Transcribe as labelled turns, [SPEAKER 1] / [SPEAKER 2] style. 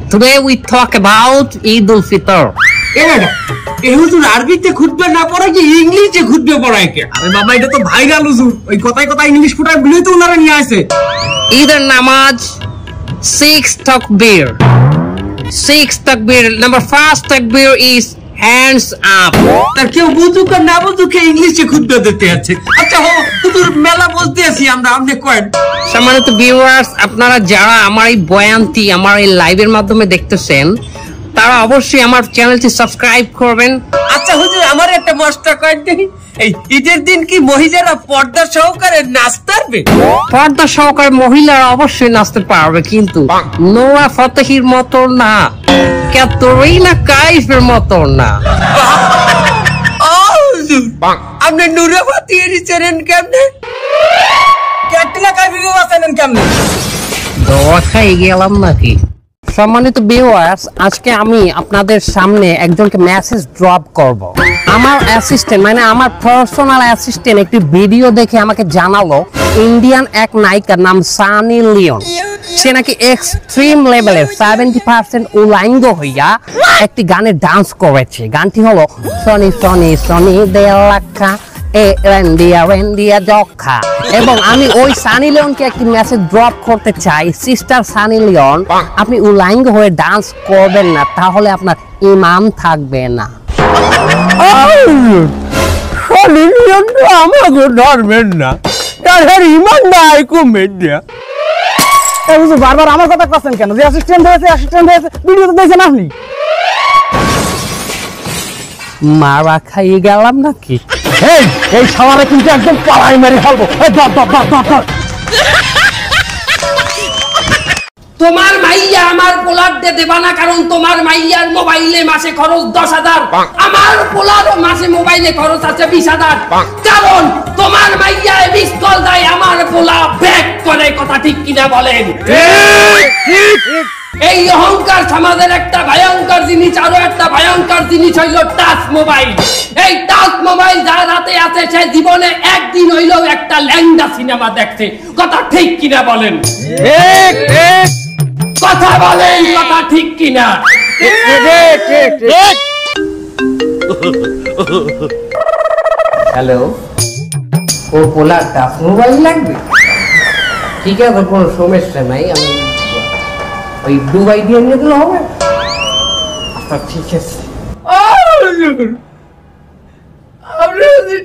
[SPEAKER 1] Today we talk about Eid al-Fitr.
[SPEAKER 2] এই হুজুর আরবিতে খুতবা না পড়ায় কি ইংলিশে খুতবা পড়ায় কে? আরে বাবা এটা তো ভাইরাল হুজুর। ওই কথায় কথায় ইংলিশ ফুটায় বলেই তো ওনারা নিয়ে আসে।
[SPEAKER 1] Either namaz 6 takbir. 6 takbir. Number first takbir is hands up.
[SPEAKER 2] তার কেউ বুঝুক আর না বুঝুক ইংলিশে খুতবা দিতে আছে। আচ্ছা হুজুর মেলা বলতে আছি আমরা আপনি কয়েন।
[SPEAKER 1] সম্মানিত ভিউয়ার্স, আপনারা যারা আমার এই বয়ানটি আমার এই লাইভের মাধ্যমে দেখতেছেন তারা অবশ্যই আমার চ্যানেলটি সাবস্ক্রাইব করবেন।
[SPEAKER 2] আচ্ছা হুজুর আমার একটা মশলা কয়েন দেখি, এই ঈদের দিন কি মহিলারা পর্দা সহকারে নাচতে পারবে?
[SPEAKER 1] পর্দা সহকারে মহিলারা অবশ্যই নাচতে পারবে, কিন্তু নোরা ফতেহির মতো না, ক্যাটরিনা কাইফের মতো না।
[SPEAKER 2] আপনি নুরা ফতেহির চেনেন কেমনে? ক্যাটরিনা কাইফকে চেনেন কেমনে?
[SPEAKER 1] দোয়া খাই গেলাম নাকি? সম্মানিত ভিউয়ার্স, আজকে আমি আপনাদের সামনে একজনকে মেসেজ ড্রপ করব। আমার অ্যাসিস্ট্যান্ট মানে আমার পার্সোনাল অ্যাসিস্ট্যান্ট একটি ভিডিও দেখে আমাকে জানালো ইন্ডিয়ান এক নায়িকার নাম সানি লিওন, সে নাকি এক্সট্রিম লেভেলের 70% উলাঙ্গ হইয়া একটি গানে ডান্স করেছে। গানটি হলো সনি সনি সনি দেলাখা রেন্ডিয়া জখা। এবং আমি ওই সানি লিওনকে একটি মেসেজ ড্রপ করতে চাই, সিস্টার সানি লিওন, আপনি উলাঙ্গ হয়ে ডান্স করবেন না, তাহলে আপনার ইমান থাকবে না।
[SPEAKER 3] সানি লিওন তো আমাকে ধরবেন না, তার ইমান নাই কমে দেয়া। বারবার আমার কথা করছেন কেন? যে অ্যাসিস্ট্যান্ট হয়েছে ভিডিও তো দেখছেন আপনি।
[SPEAKER 1] মারা খাই গেলাম নাকি?
[SPEAKER 3] এই সবারে কিন্তু একদম পালাই মেরে ফেলবো।
[SPEAKER 1] তোমার মাইয়া আমার পোলার দিয়ে দেবা না, কারণ তোমার মাইয়ার মোবাইলে মাসে খরচ 10,000, আমার পোলার মাসে মোবাইলে খরচ আছে 20,000, কারণ তোমার মাইয়া মিস কল দেয়, আমার পোলা ব্যাক করে। কথা ঠিক কিনা বলেন? এই অহংকার সমাজের একটা ভয়ঙ্কর জিনিস। আরো একটা ভয়ঙ্কর জিনিস হইল টাচ মোবাইল। এই টাচ মোবাইল যার হাতে আছে সে জীবনে একদিন হইলেও একটা ল্যাংড়া সিনেমা দেখছে। কথা ঠিক কিনা বলেন? কথা বলেন, কথা ঠিক কিনা? হ্যালো, ওর পোলা টাচ মোবাইল লাগবে? ঠিক আছে, কোনো সমস্যা নাই, আমি ওই দুবাই দিয়ে নিয়ে গেলে হবে। আচ্ছা ঠিক আছে। আমরা যদি